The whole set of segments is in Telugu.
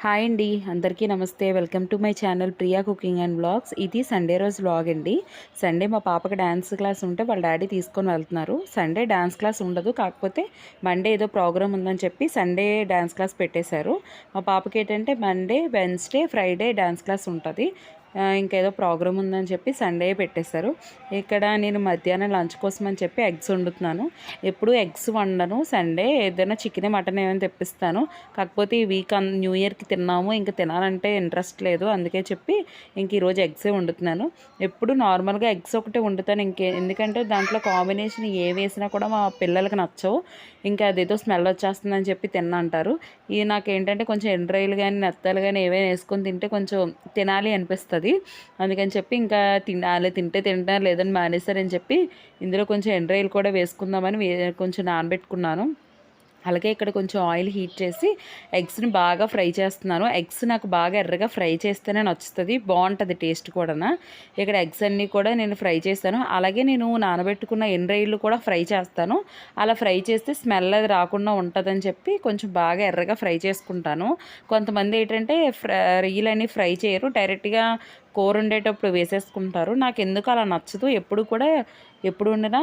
హాయ్ అండి, అందరికీ నమస్తే. Welcome to my channel Priya cooking and vlogs. ఇది సండే రోజు వ్లాగ్ అండి. సండే మా పాపకి డ్యాన్స్ క్లాస్ ఉంటే వాళ్ళ డాడీ తీసుకొని వెళ్తున్నారు. సండే డ్యాన్స్ క్లాస్ ఉండదు, కాకపోతే మండే ఏదో ప్రోగ్రామ్ ఉందని చెప్పి సండే డ్యాన్స్ క్లాస్ పెట్టేశారు. మా పాపకి ఏంటంటే Monday, Wednesday, Friday dance class ఉంటుంది. ఇంకేదో ప్రోగ్రామ్ ఉందని చెప్పి సండే పెట్టేశారు. ఇక్కడ నేను మధ్యాహ్నం లంచ్ కోసం అని చెప్పి ఎగ్స్ వండుతున్నాను. ఎప్పుడు ఎగ్స్ వండను, సండే ఏదైనా చికెన్ మటన్ ఏమైనా తెప్పిస్తాను. కాకపోతే ఈ వీక్ న్యూ ఇయర్కి తిన్నాము, ఇంకా తినాలంటే ఇంట్రెస్ట్ లేదు, అందుకే చెప్పి ఇంక ఈరోజు ఎగ్సే వండుతున్నాను. ఎప్పుడు నార్మల్గా ఎగ్స్ ఒకటే వండుతాను, ఎందుకంటే దాంట్లో కాంబినేషన్ ఏ వేసినా కూడా మా పిల్లలకి నచ్చవు. ఇంకా అదేదో స్మెల్ వచ్చేస్తుందని చెప్పి తిన్నంటారు. ఇది నాకేంటంటే కొంచెం ఎండ్రాయిలు కానీ నెత్తలు కానీ ఏవైనా వేసుకొని తింటే కొంచెం తినాలి అనిపిస్తుంది. అందుకని చెప్పి ఇంకా తినాలి, తింటే తింటారు, లేదని మానేస్తారని చెప్పి ఇందులో కొంచెం ఎండ్రాయిలు కూడా వేసుకుందామని కొంచెం నానబెట్టుకున్నాను. అలాగే ఇక్కడ కొంచెం ఆయిల్ హీట్ చేసి ఎగ్స్ని బాగా ఫ్రై చేస్తున్నాను. ఎగ్స్ నాకు బాగా ఎర్రగా ఫ్రై చేస్తేనే నచ్చుతుంది, బాగుంటుంది టేస్ట్ కూడా. ఇక్కడ ఎగ్స్ అన్నీ కూడా నేను ఫ్రై చేస్తాను. అలాగే నేను నానబెట్టుకున్న ఎండ్రాయిలు కూడా ఫ్రై చేస్తాను. అలా ఫ్రై చేస్తే స్మెల్ అది రాకుండా ఉంటుందని చెప్పి కొంచెం బాగా ఎర్రగా ఫ్రై చేసుకుంటాను. కొంతమంది ఏంటంటే రొయ్యలన్నీ ఫ్రై చేయరు, డైరెక్ట్గా కూర వండేటప్పుడు వేసేసుకుంటారు. నాకు ఎందుకు అలా నచ్చదు. ఎప్పుడు వండినా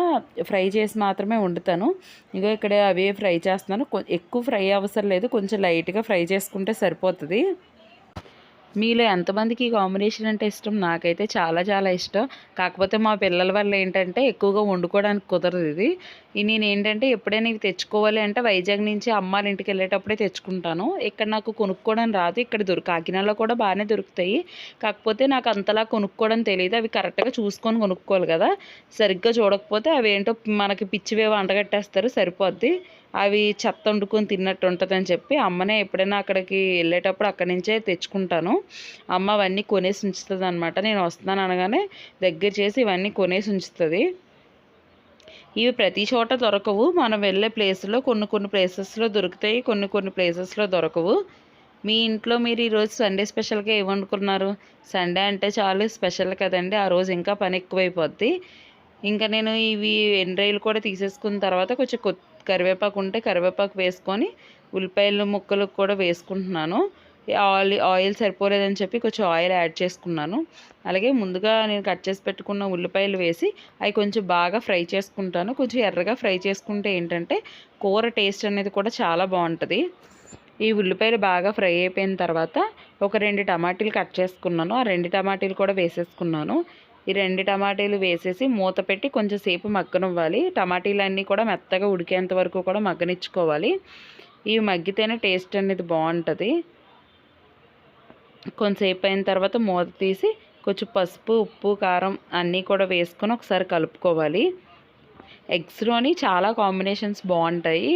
ఫ్రై చేసి మాత్రమే వండుతాను. ఇగో ఇక్కడ అవే ఫ్రై చేస్తున్నాను. ఎక్కువ ఫ్రై అవసరం లేదు, కొంచెం లైట్గా ఫ్రై చేసుకుంటే సరిపోతుంది. మీలో ఎంతమందికి ఈ కాంబినేషన్ అంటే ఇష్టం? నాకైతే చాలా చాలా ఇష్టం. కాకపోతే మా పిల్లల వల్ల ఏంటంటే ఎక్కువగా వండుకోవడానికి కుదరదు. నేను ఏంటంటే ఎప్పుడైనా ఇవి తెచ్చుకోవాలి అంటే వైజాగ్ నుంచి అమ్మాళ్ళ ఇంటికి వెళ్ళేటప్పుడే తెచ్చుకుంటాను. ఇక్కడ నాకు కొనుక్కోవడం రాదు. ఇక్కడ కాకినాడలో కూడా బాగానే దొరుకుతాయి, కాకపోతే నాకు అంతలా కొనుక్కోవడం తెలియదు. అవి కరెక్ట్గా చూసుకొని కొనుక్కోవాలి కదా, సరిగ్గా చూడకపోతే అవి ఏంటో మనకి పిచ్చివేవో అంటగట్టేస్తారు, సరిపోద్ది. అవి చెత్త వండుకొని తిన్నట్టు ఉంటుందని చెప్పి అమ్మనే ఎప్పుడైనా అక్కడికి వెళ్ళేటప్పుడు అక్కడి నుంచే తెచ్చుకుంటాను. అమ్మ అవన్నీ కొనేసి ఉంచుతుంది అనమాట. నేను వస్తున్నాను అనగానే దగ్గర చేసి ఇవన్నీ కొనేసి ఉంచుతుంది. ఇవి ప్రతి చోట దొరకవు, మనం వెళ్ళే ప్లేస్లో కొన్ని ప్లేసెస్లో దొరుకుతాయి, కొన్ని ప్లేసెస్లో దొరకవు. మీ ఇంట్లో మీరు ఈరోజు సండే స్పెషల్గా ఏమనుకున్నారు? సండే అంటే చాలా స్పెషల్ కదండి, ఆ రోజు ఇంకా పని ఎక్కువైపోద్ది. ఇంకా నేను ఇవి ఎండ్రాయిలు కూడా తీసేసుకున్న తర్వాత కొంచెం కరివేపాకు ఉంటే కరివేపాకు వేసుకొని ఉల్లిపాయల ముక్కలు కూడా వేసుకుంటున్నాను. ఆయిల్ సరిపోలేదని చెప్పి కొంచెం ఆయిల్ యాడ్ చేసుకున్నాను. అలాగే ముందుగా నేను కట్ చేసి పెట్టుకున్న ఉల్లిపాయలు వేసి అవి కొంచెం బాగా ఫ్రై చేసుకుంటాను. కొంచెం ఎర్రగా ఫ్రై చేసుకుంటే ఏంటంటే కూర టేస్ట్ అనేది కూడా చాలా బాగుంటుంది. ఈ ఉల్లిపాయలు బాగా ఫ్రై అయిపోయిన తర్వాత ఒక 2 టమాటీలు కట్ చేసుకున్నాను. ఆ 2 టమాటీలు కూడా వేసేసుకున్నాను. ఈ 2 టమాటీలు వేసేసి మూత పెట్టి కొంచెం సేపు మగ్గనివ్వాలి. టమాటీలన్నీ కూడా మెత్తగా ఉడికేంత వరకు కూడా మగ్గనిచ్చుకోవాలి. ఇవి మగ్గితేనే టేస్ట్ అనేది బాగుంటుంది. కొంతసేపు అయిన తర్వాత మూత తీసి కొంచెం పసుపు, ఉప్పు, కారం అన్నీ కూడా వేసుకొని ఒకసారి కలుపుకోవాలి. ఎగ్స్లోని చాలా కాంబినేషన్స్ బాగుంటాయి.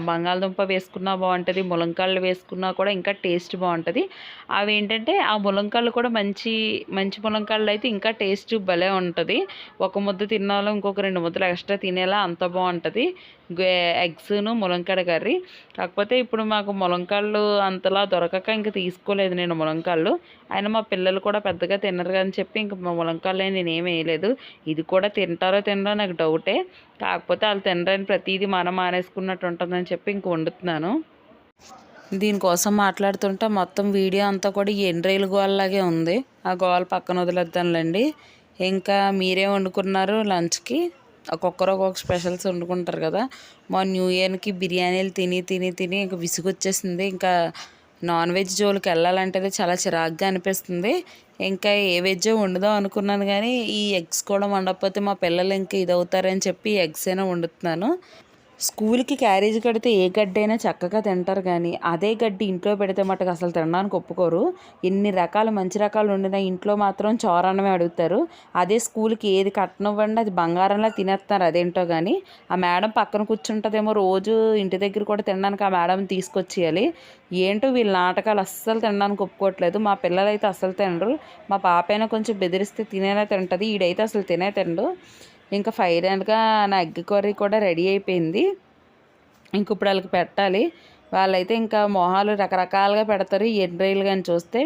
బంగాళదుంప వేసుకున్నా బాగుంటుంది, ములంకాళ్ళు వేసుకున్నా కూడా ఇంకా టేస్ట్ బాగుంటుంది. అవి ఏంటంటే ఆ ములంకాళ్ళు కూడా మంచి మంచి ములంకాళ్ళు అయితే ఇంకా టేస్ట్ భలే ఉంటుంది. ఒక ముద్ద తినాలో ఇంకొక 2 ముద్దలు ఎక్స్ట్రా తినేలా అంత బాగుంటుంది ఎగ్స్ను ములంకాడ కర్రీ. కాకపోతే ఇప్పుడు మాకు ములంకాళ్ళు అంతలా దొరకక ఇంక తీసుకోలేదు నేను ములంకాళ్ళు. అయినా మా పిల్లలు కూడా పెద్దగా తినరు అని చెప్పి ఇంక ములంకాళ్ళు నేనేమి వేయలేదు. ఇది కూడా తింటారో తినరో నాకు డౌటే, కాకపోతే వాళ్ళు తినరని ప్రతిదీ మనం మానేసుకున్నట్టు ఉంటుందని చెప్పి ఇంక వండుతున్నాను. దీనికోసం మాట్లాడుతుంటే మొత్తం వీడియో అంతా కూడా ఈ ఎండ్రాయిల గోల్లాగే ఉంది. ఆ గోల్ పక్కన వదిలేద్దాంలేండి. ఇంకా మీరేం వండుకున్నారు లంచ్కి? ఒక్కొక్కరు ఒక్కొక్క స్పెషల్స్ వండుకుంటారు కదా. మా న్యూ ఇయర్కి బిర్యానీలు తిని తిని తిని ఇంకా విసుగొచ్చేసింది. ఇంకా నాన్ వెజ్ జోలికి వెళ్ళాలంటే చాలా చిరాగ్గా అనిపిస్తుంది. ఇంకా ఏ వెజ్ వండుదాం అనుకున్నాను, కానీ ఈ ఎగ్స్ కూడా వండకపోతే మా పిల్లలు ఇంకా ఇదవుతారని చెప్పి ఎగ్స్ అయినా వండుతున్నాను. స్కూల్కి క్యారేజ్ కడితే ఏ గడ్డి అయినా చక్కగా తింటారు, కానీ అదే గడ్డి ఇంట్లో పెడితే మటుకు అసలు తినడానికి ఒప్పుకోరు. ఎన్ని రకాలు మంచి రకాలు వండినా ఇంట్లో మాత్రం చోరన్నమే అడుగుతారు. అదే స్కూల్కి ఏది కట్టనివ్వండి అది బంగారంలా తినేస్తారు, అదేంటో కానీ. ఆ మేడం పక్కన కూర్చుంటుందేమో, రోజు ఇంటి దగ్గర కూడా తినడానికి ఆ మేడం తీసుకొచ్చేయాలి. ఏంటో వీళ్ళ నాటకాలు, అస్సలు తినడానికి ఒప్పుకోవట్లేదు. మా పిల్లలు అయితే అస్సలు తినరు. మా పాప అయినా కొంచెం బెదిరిస్తే తినేలా తింటుంది, ఈడైతే అసలు తినడు. ఇంకా ఫైనల్గా నా ఎగ్ కర్రీ కూడా రెడీ అయిపోయింది. ఇంక ఇప్పుడు వాళ్ళకి పెట్టాలి. వాళ్ళైతే ఇంకా మొహాలు రకరకాలుగా పెడతారు ఈ ఎండ్రాయిలు కానీ చూస్తే.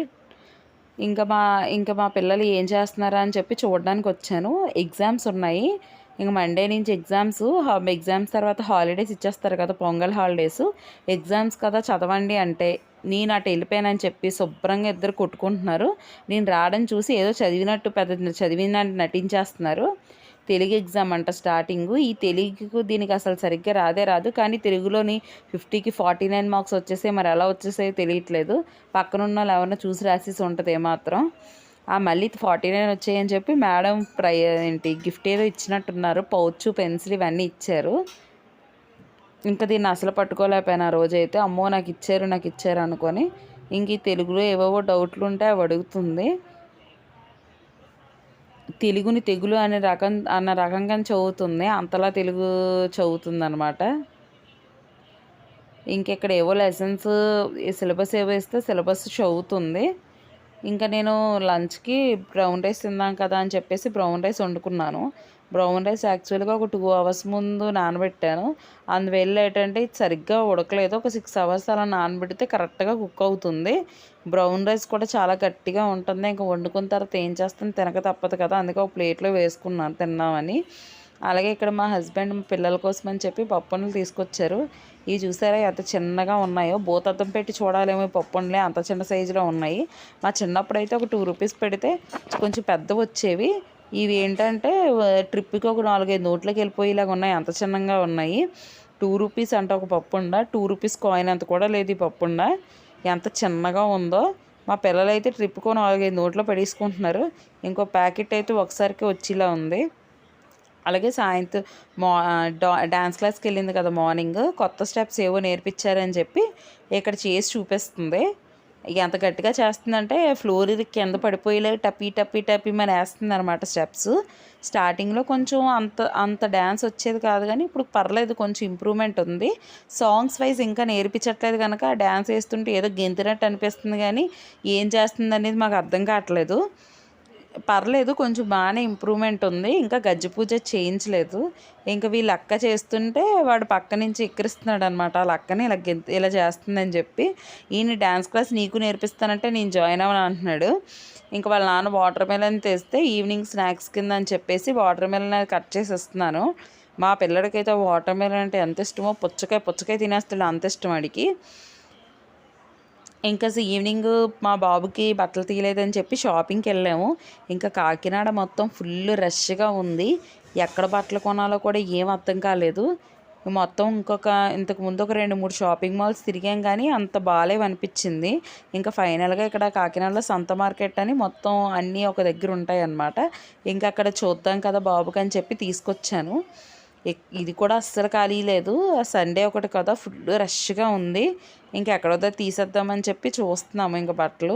ఇంకా మా పిల్లలు ఏం చేస్తున్నారా అని చెప్పి చూడడానికి వచ్చాను. ఎగ్జామ్స్ ఉన్నాయి, ఇంక మండే నుంచి ఎగ్జామ్స్ తర్వాత హాలిడేస్ ఇచ్చేస్తారు కదా, పొంగల్ హాలిడేస్. ఎగ్జామ్స్ కదా చదవండి అంటే నేను అటు వెళ్ళిపోయానని చెప్పి శుభ్రంగా ఇద్దరు కొట్టుకుంటున్నారు. నేను రావడం చూసి ఏదో చదివినట్టు పెద్ద చదివినట్టు నటించేస్తున్నారు. తెలుగు ఎగ్జామ్ అంట స్టార్టింగు. ఈ తెలుగుకు దీనికి అసలు సరిగ్గా రాదు. కానీ తెలుగులోని 50కి 49 మార్క్స్ వచ్చేసాయి. మరి ఎలా వచ్చేసాయో తెలియట్లేదు. పక్కనున్న వాళ్ళు ఎవరన్నా చూసి రాసేసి ఉంటుంది ఏమాత్రం. మళ్ళీ 49 వచ్చాయని చెప్పి మేడం గిఫ్ట్ ఏదో ఇచ్చినట్టున్నారు. పౌచ్, పెన్సిల్ ఇవన్నీ ఇచ్చారు. ఇంకా దీన్ని అసలు పట్టుకోలేకపోయాను ఆ రోజైతే. అమ్మో నాకు ఇచ్చారు అనుకొని. ఇంక ఈ తెలుగులో ఏవేవో డౌట్లు ఉంటే అవి అడుగుతుంది. తెలుగుని తెగులు అన్న రకంగా చదువుతుంది. అంతలా తెలుగు చదువుతుంది అనమాట. ఇంకెక్కడ ఏవో లెసన్స్ సిలబస్ ఏవో ఇస్తే సిలబస్ చదువుతుంది. ఇంకా నేను లంచ్కి బ్రౌన్ రైస్ తిందాం కదా అని చెప్పేసి బ్రౌన్ రైస్ వండుకున్నాను. బ్రౌన్ రైస్ యాక్చువల్గా ఒక 2 అవర్స్ ముందు నానబెట్టాను. అందువల్ల ఏంటంటే ఇది సరిగ్గా ఉడకలేదు. ఒక 6 అవర్స్ అలా నానబెడితే కరెక్ట్గా కుక్ అవుతుంది. బ్రౌన్ రైస్ కూడా చాలా గట్టిగా ఉంటుంది. ఇంకా వండుకున్న తర్వాత ఏం చేస్తాను, తినక తప్పదు కదా, అందుకే ఒక ప్లేట్లో వేసుకున్నాను తిన్నామని. అలాగే ఇక్కడ మా హస్బెండ్ పిల్లల కోసం అని చెప్పి పప్పులు తీసుకొచ్చారు. ఇవి చూసారా ఎంత చిన్నగా ఉన్నాయో. బోతద్దం పెట్టి చూడాలేమో పప్పులే, అంత చిన్న సైజులో ఉన్నాయి. మా చిన్నప్పుడు అయితే ఒక 2 రూపీస్ పెడితే కొంచెం పెద్దవి వచ్చేవి. ఇవి ఏంటంటే ట్రిప్కి ఒక 4-5 నోట్లోకి వెళ్ళిపోయేలాగా ఉన్నాయి. అంత చిన్నగా ఉన్నాయి. 2 రూపీస్ అంటే ఒక పప్పుండ 2 రూపీస్ కాయిన్ అంత కూడా లేదు ఈ పప్పుండ. ఎంత చిన్నగా ఉందో. మా పిల్లలైతే ట్రిప్కో 4-5 నోట్లో పడేసుకుంటున్నారు. ఇంకో ప్యాకెట్ అయితే ఒకసారికి వచ్చేలా ఉంది. అలాగే సాయంత్రం డ్యాన్స్ క్లాస్కి వెళ్ళింది కదా మార్నింగ్. కొత్త స్టెప్స్ ఏవో నేర్పించారని చెప్పి ఇక్కడ చేసి చూపిస్తుంది. ఎంత గట్టిగా చేస్తుందంటే ఫ్లోర్ కింద పడిపోయేలా టపీ మన వేస్తుంది అనమాట స్టెప్స్. స్టార్టింగ్లో కొంచెం అంత డ్యాన్స్ వచ్చేది కాదు, కానీ ఇప్పుడు పర్లేదు, కొంచెం ఇంప్రూవ్మెంట్ ఉంది. సాంగ్స్ వైజ్ ఇంకా నేర్పించట్లేదు కనుక డ్యాన్స్ వేస్తుంటే ఏదో గెంతినట్టు అనిపిస్తుంది, కానీ ఏం చేస్తుంది అనేది మాకు అర్థం కావట్లేదు. పర్లేదు, కొంచెం బాగానే ఇంప్రూవ్మెంట్ ఉంది. ఇంకా గజ్జి పూజ చేయించలేదు. ఇంకా వీళ్ళు అక్క చేస్తుంటే వాడు పక్క నుంచి ఎక్కిరిస్తున్నాడు అనమాట. వాళ్ళ అక్కని ఇలా చేస్తుందని చెప్పి. ఈయన డ్యాన్స్ క్లాస్ నీకు నేర్పిస్తానంటే నేను జాయిన్ అవ్వను అంటున్నాడు. ఇంకా వాళ్ళ నాన్న వాటర్ మెలన్ తెస్తే ఈవినింగ్ స్నాక్స్ కింద అని చెప్పేసి వాటర్ మెలన్ కట్ చేసి ఇస్తున్నాను. మా పిల్లడికైతే వాటర్ మెలన్ అంటే ఎంత ఇష్టమో, పుచ్చకాయ తినేస్తాడు, అంత ఇష్టం వాడికి. ఇంకా ఈవినింగ్ మా బాబుకి బట్టలు తీయలేదని చెప్పి షాపింగ్కి వెళ్ళాము. ఇంకా కాకినాడ మొత్తం ఫుల్ రష్గా ఉంది. ఎక్కడ బట్టలు కొనాలో కూడా ఏం అర్థం కాలేదు. మొత్తం ఇంతకుముందు ఒక 2-3 షాపింగ్ మాల్స్ తిరిగాం, కానీ అంత బాగాలేవనిపించింది. ఇంకా ఫైనల్గా ఇక్కడ కాకినాడలో సంత మార్కెట్ అని మొత్తం అన్నీ ఒక దగ్గర ఉంటాయి అన్నమాట. ఇంకా అక్కడ చూద్దాం కదా బాబుకి అని చెప్పి తీసుకొచ్చాను. ఇది కూడా అస్సలు ఖాళీ లేదు. సండే ఒకటి కదా, ఫుల్ రష్గా ఉంది. ఇంకెక్కడో తీసేద్దామని చెప్పి చూస్తున్నాము ఇంకా బట్టలు.